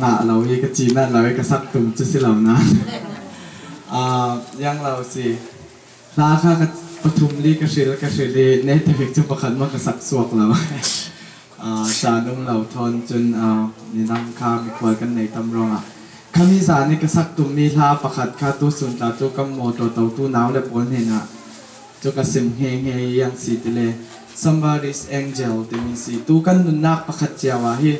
งะเราเอกจีนั่นเราเอกสักตุ่มจะสิเหล่านั้นยังเราสิลาค่ะปทุมลีกระชิลีเนตเฟกจุประคันมากสักสวกเราจานุ่มเราทอนจนนี่นำข้ามีควายกันในตำรองคำมิสานี่กษักตุ่มมีลาประคัดข้าตู้สุนตาตู้กำโมตัวตู้หนาวและปนเห็นจุกสิมเฮงยังสีติเล somebody's angel ที่มีสีตู้กันนุนนักประคัดเจ้าฮี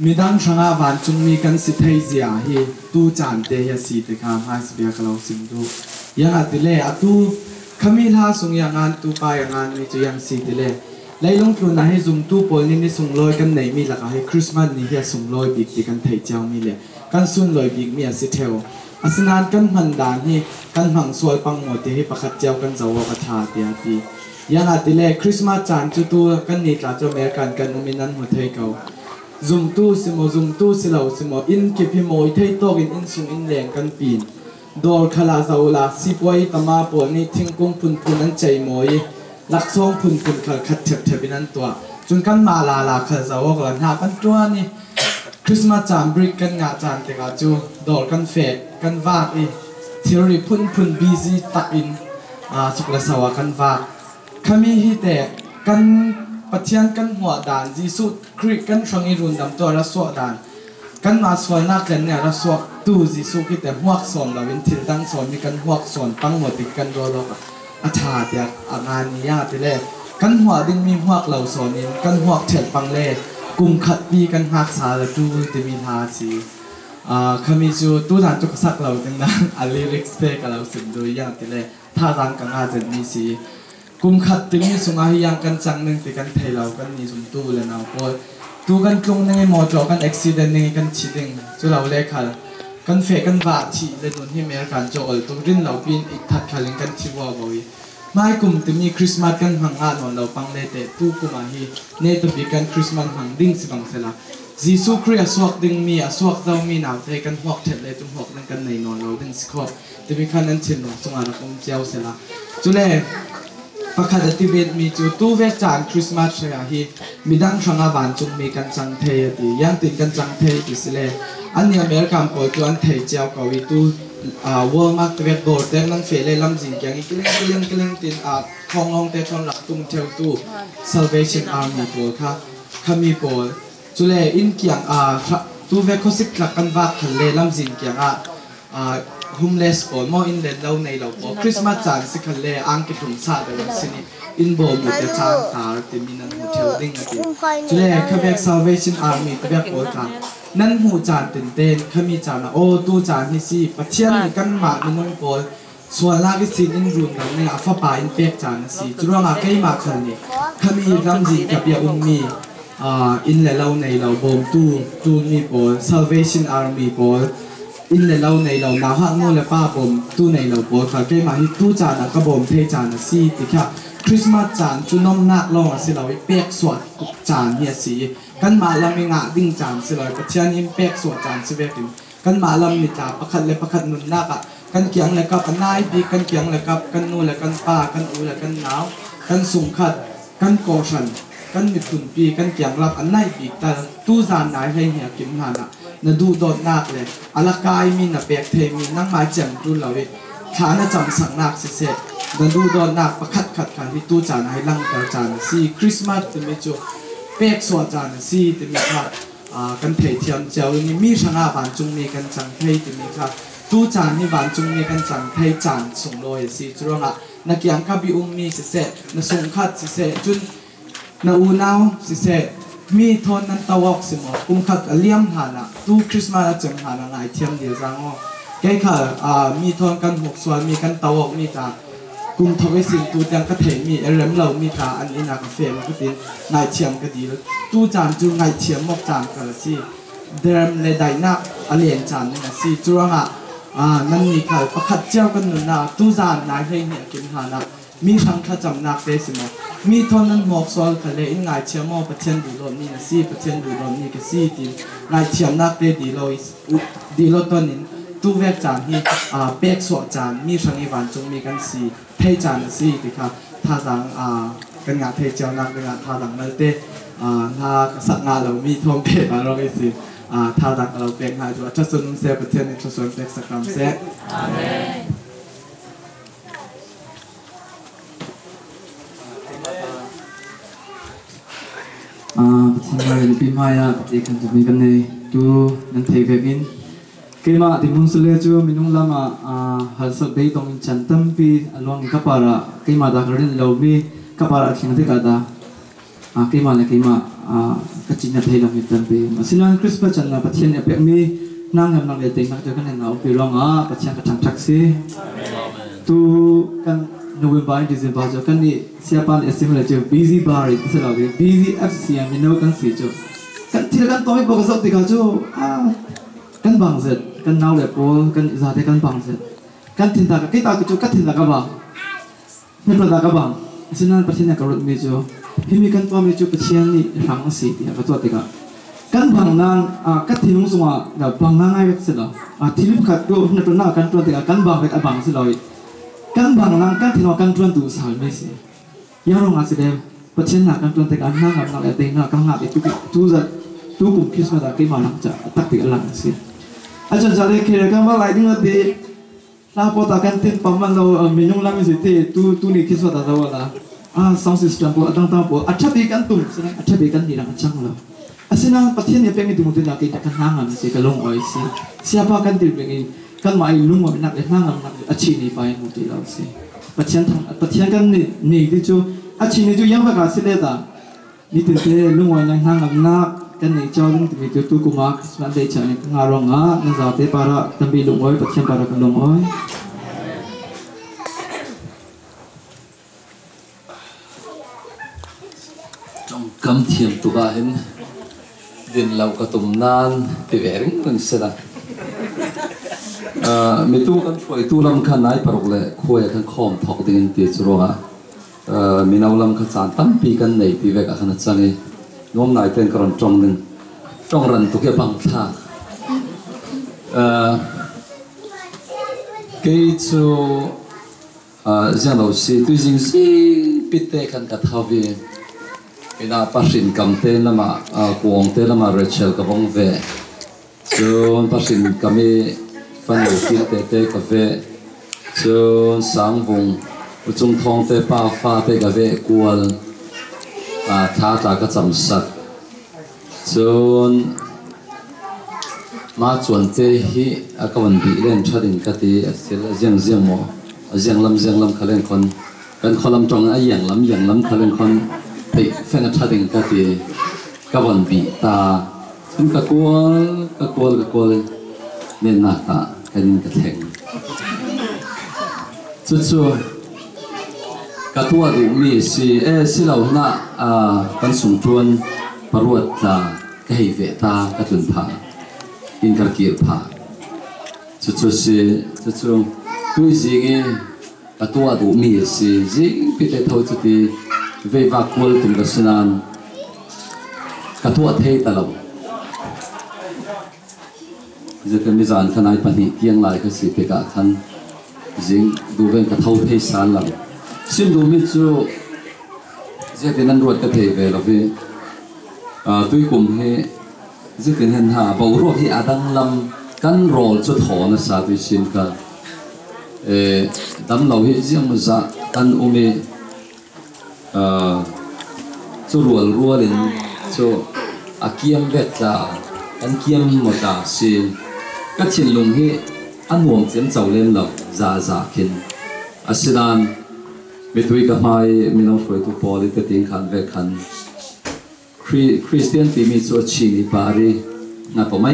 มีดังช่างวันจุงมีกันสิทธิเสียฮีตู้จานเตยสีติข้ามาสเบียกเราสิมดูยังอัติเลตู้คำมิลาส่งยังงานตู้ไปยังงานมีจุยังสีติเลไล่ลงทุนนะให้ซุ่มตู้ปนนี่ส่งลอยกันไหนมีหลักให้คริสต์มาสนี่ให้ส่งลอยบิ๊กที่กันไทยเจ้ามีเลยกันส่วนลอยบิ๊กมีสิเทลอาสนานกันหันดานนี่กันหังสวยปังหมดที่ให้ประคัดเจ้ากันจะว่าประทาเดียดียังอาทิตย์แรกคริสต์มาสจานจุตัวกันนี่ตราจอเมริกันกันอุมินันหัวไทยเก่าซุ่มตู้สิโมซุ่มตู้สิเหล่าสิโมอินกิพิโมยไทยโตกินอินซุงอินแรงกันปีนดอลคลาซาอุลาสิบไว้ตมาปวดนี่ทิ้งกุ้งพุนนั้นใจโมยลักซองพุนขัดเถบนั้นตัวจนกันมาลาขะจะว่ากันหากันตัวนี่คริสต์มาสจานบริกกันงาจานแต่กาจูดอลกันเฟกกันวาดอีเทอรี่พุนบีซีตักอินสุกละสาวกันวาดขมีฮิแต่กันปะเทียนกันหัวด่านจีสุคริกันช่างอิรุนดำตัวรัสวด่านกันมาสวนนักเล่นเนี่ยรัสวตู้จีสุคิแต่หัวสอนเราเป็นทิลดังสอนมีกันหัวสอนตั้งหมดติดกันโดนเราอาชาเดียงานนี้ยากทีแรกกันหัวดึงมีหัวเหล่าสอนนี้กันหัวเถิดปังเล่กลุ่มขัดปีกันหักสารดูจะมีทาสีขมิจูตู้ด่านจุกสักเหล่าดึงนั้นลิริกสเปกเราสินโดยยากทีแรกท่าทางกันอาจจะมีสีกลุ่มขัดตึงมีสุงอาหิยังกันจังหนึ่งติกันไทยเรากันมีสุนตู้เลยนะพอตู้กันกลุ่มนึงไอ้หมอจอกันอุบิเหตุนึงกันชีดึงจุเราเล็กค่ะกันเฟกันวาชีเลยโดนที่เมริกันโจอลตัวรินเราปีนอีกทัดขัดกันที่ว่าบ่อยไม่กลุ่มที่มีคริสต์มาสกันหังอาหนอนเราปังเลเตตู้กุมาฮีเนตบิกันคริสต์มาสหังดิ้งสิบังเสละจีซูคริสต์สวกดิ้งมีสวกเรามีหนาวใจกันหอกเถิดเลยตุ้มหอกนั่งกันในนอนเราดิ้งสกอตที่มีขันนั้นเช่นหนอสงอาคมเจ้าเสละจุเล่ประคาติเวทมีจูตู้เวจานคริสต์มาสเชียฮีมีดังช่างวันจุงมีกันจังเทยตียังติดกันจังเทยติสเลอันนี้อเมริกันปล่อยตัวอันเทยเจ้าเกาหลีตู้วอลมาร์ทเวทโบร์ดเต็มนั่งเฟลเลยลำจิงแกงอีกเล่งติดทองลงเตะทองหลักตุ้มเทวตู้ Salvation Army ปล่อยค่ะขมีปล่อยจุเล่อินเกียงตู้เวทเขาสิกหลักกันวักขันเลยลำจิงแกงhomeless ปล่อยมออินเล่นเราในเราปล่อยคริสต์มาสจานสิขันเลยอังกฤษถุงซาเดลสินีอินโบมุดจางตาเตมินันโฮเทลดิ้งอะไรจุเล่ขบเวก Salvation Army ขบเวกปล่อยค่ะนั่นหูจานตื่นเต้นขมีจานโอ้ตู้จานที่สิปัจเจียนกันมาในน้องปอยส่วนลากิสินอินรุนเราเนี่ยฟ้าป่าอินเป็กจานสิจุดว่ามาใกล้มาขันนี่ขมีรำจีกับยาอุ้มมีอินเลเราในเราบอมตู้มีปอย Salvation Army ปอยอินเลเราในเราหน้าห้างโน่เลยป้าบอมตู้ในเราปอยค่ะใกล้มาที่ตู้จานก็บอมเทจานสิที่ค่ะคริสต์มาสจานจุน้องนักลองสิเราเป็กสวดจานเนี่ยสิกันมาลำมีงาดิ้งจานสิลอยปัจจัยนี้เป็กสวดจานสิเวกินกันมาลำมีตาประคัดเลยประคัดนุนนักกันเกียงเลยกับกันนายปีกันเกียงเลยกับกันนู่นเลยกันป้ากันอูเลยกันหนาวกันสุ่มขัดกันโกชันกันมีขุนปีกันเกียงรับอันนายปีแต่ตู้จานนายให้เหี่ยกิมหานะน่ะดูโดดนักเลยอลากายมีน่ะเป็กเทมีนั่งมาเจียงดูเราเวขาน่ะจำสังนักเสียนั่นดูโดนนักประคัดขัดกันที่ตู้จานให้ลังเตาจานสิคริสต์มาสที่มีจูเป็กสวดจานสิที่มีค่ะกันเทเทียมเจ้านี่มีช่างบ้านจุงมีกันจังเทที่มีค่ะตู้จานนี่บ้านจุงมีกันจังเทจานส่งลอยสิจุรงนักยังกับบิอุมมีสิเสนักส่งขัดสิเสจุนนักอูนาวสิเสมีทนนั้นตะวอกสิหมดขัดเลี้ยมหานะตู้คริสต์มาสจังหานะไงเทียมเดียวจังอ๋อแกค่ะมีทนกันหกส่วนมีกันตะวอกมีตากลุ่มทวีสินตู้ยังกระเทมีเริ่มเรามีตาอันนี้นักเฟรมก็ตีนายเทียมก็ดีแล้วตู้จานจูนายเทียมมอกจานกันสิเดิมในใดนักอเลียนจานนี่นะสิจุรงนั่นนี่ค่ะประคัดเจ้ากันหนุนนะตู้จานนายให้เนี่ยกินหานะมีทั้งขจำนักเดสิมมีทนนั้นหมอกซอลทะเลนายเทียมมอประเทศดูโรนี่นะสิประเทศดูโรนี่ก็สิตีนายเทียมนักเดดีโลตัวนี้ตู้เวกจานที่เป็กสวดจานมีช่างอีวันจงมีกันสีเทจานสีติค่ะท่าสังกันงานเทเจ้านักกันงานท่าสังนั่นเตท่าสักงานเรามีทอมเพดมาเราไปสิ ท่าดักเราเปลี่ยนหายตัวจะสนเสียประเทศในจะสนเปลี่ยนสักคำเสียอาเมนที่มาในปีใหม่ละที่กันจะมีกันในดูนันเทเวกินเกี่ยมาที่มุสลิมจูมินุงลามาฮัลสับเบย์ตรงจันทัมปีอลวงกับปาระเกี่ยมาดักเรนเลวบีกับปาระที่นั่นที่กันดาเกี่ยมาเลยเกี่ยมากัจจินาเทลมิตันปีมาสินันคริสต์มาสจันนะปัจจัยเนี่ยเป็นมีนางเงินนางเลี้ยงนักเจ้ากันเนี่ยเอาไปร้องปัจจัยกระทั่งทักซี่ตูกันNovember and December 就跟你下班的时候就 busy bar 不是老的 busy FC 啊，没有跟谁就，跟听跟多一个说这个就跟帮着，跟闹了波，跟啥的跟帮着，跟听他给他就跟听他个吧，没说他个吧，现在不听那个人没就，因为跟多没就不签你上谁的个做这个，跟帮人跟听侬说嘛，那帮人爱是了，听你看多那多那跟做这个跟帮跟帮是了。kan bang nang kan tino kan tuan tu sal mesi yang orang asli pecen nak kan tuan tekan nang nak leteng nak kan nak itu tu zat tu kum kis mata ke mana ja tak di alang si aja jale kira kan ba lai ding de la po ta kan tin paman lo minung lam si te tu ni kis mata da wala sound system po atang tang po acha bi kan tum senang acha bi kan ni rang chang lo asina patien ya pengi timu tin nak kan nang si kalong oi si siapa kan tin pengi kan mai lung wa nak nang nak achi ni pai mu ti lao si pathian kan ni ti chu achi ni chu yang ba ka si le da ni tin te lung wa nang nak kan ni chaw lung ti tu ku ma krisman de cha ni nga ro nga na za te para tambi lung oi pathian para kan lung oi trong cam thiam tu ba hen din lau ka tum nan ti vering nang se da mi tu kan foi tu lam khan nai parok le khoi kan khom thok ding ti churonga mi nau lam kha chan tam pi kan nei ti ve ka khana changi nom nai ten karon trong ning trong ran tu ke bang tha ke chu zang lo si tu jing si pitte kan ka thawi ina pashin kam te lama kuang te lama rachel ka bong ve chon pashin kami fan lo fil te ka ve chon sang vung chung thong te pa fa te ka ve kual tha ta ka cham sat chon ma chuan te hi akawan bi len thadin ka ti asil jiang mo jiang lam khalen khon kan kholam tong a yang lam khalen khon pe fen a thadin ka ti kawan bi ta sun ka kual nen na ta kanin ka theng chu ka tua du mi si lo na kan sung tuan paruat la ka hi ve ta ka tun pha in kar kir pha chu tu si ge ka tua du mi si ji pi te tho chu ti ve va kol tum ka sinan ka tua thei ta loจะมีจานขนาดปนิเกียงลายก็สิเปกะทันจิงดูเป็นกระเท่าเทสานหลังซึ่งดูมิจูจะเป็นนันรวดกระเทยเวลาพี่ตุยกลุ่มเฮจะเป็นเห็นหาบ่าวรวดที่อาดังลำกันรอจุดหอนะสาธุชินกันดำเหล่าเฮจิงมุจกันอุเมจุรัวลินจุอาเกียมเวทจ้ากันเกียมหมดจ้าสิก็ชินลงให้อันห่วงเสียงเจ้าเล่นหลับจ่าขินอาศิลานมีตุยกับไม้มีน้องช่วยตุปอลิตติงขันเวขันคริสเตียนที่มีส่วนชีนิปารีงานตัวไม่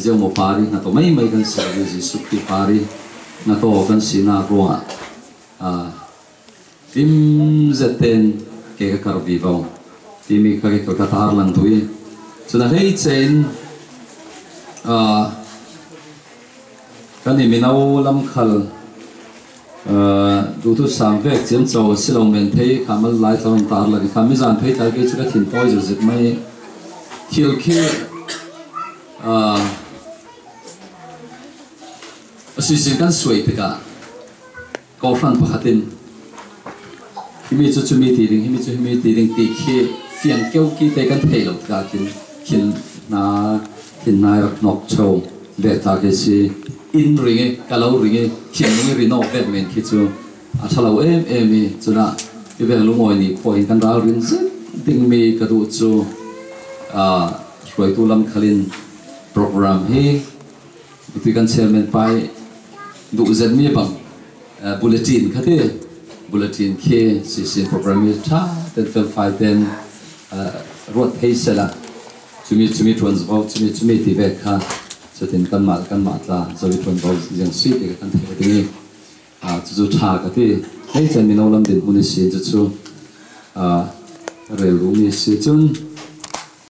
เจ้าโมปารีงานตัวไม่กันเสียดิสุขีปารีงานตัวกันสีนารัวทิมเจเตนเกี่ยวกับคาร์วิวที่มีการเกี่ยวกับตาร์ลันตุยส่วนให้เจนกันนี่มีน้าลำคัลดูทุกสามเวกเจียมโจสิลงเมนเทย์ขามันไล่ตอนตาร์เลยขาไม่จานเทย์แต่ก็จะถิ่นต้อยจะไม่คิลคิสิ่งกันสวยไปกันก็ฟังพระตินที่มีจุดมีตีดิ่งที่มีตีดิ่งตีขี้เฟียงเกี่ยวกี้แต่กันเทย์หลอกกันขิน na tin nai nok chou ve ta ke si in ringe kalau ringe khian ni rino ve men khi chu a thalo em chuna ke ve lu ngoi ni khoi kan ral rin se ding me ka du chu roi tu lam khalin program hi tu kan chairman pai du zan mi bang bulletin khate bulletin ke si program mi tha ten fel fai ten rot phei sela chumi transvo chumi ti ve kha chatin kan mat la zawi transvo jang si te kan the ti chu tha ka ti hei chan mi no lam din mun si chu rel ru ni si chun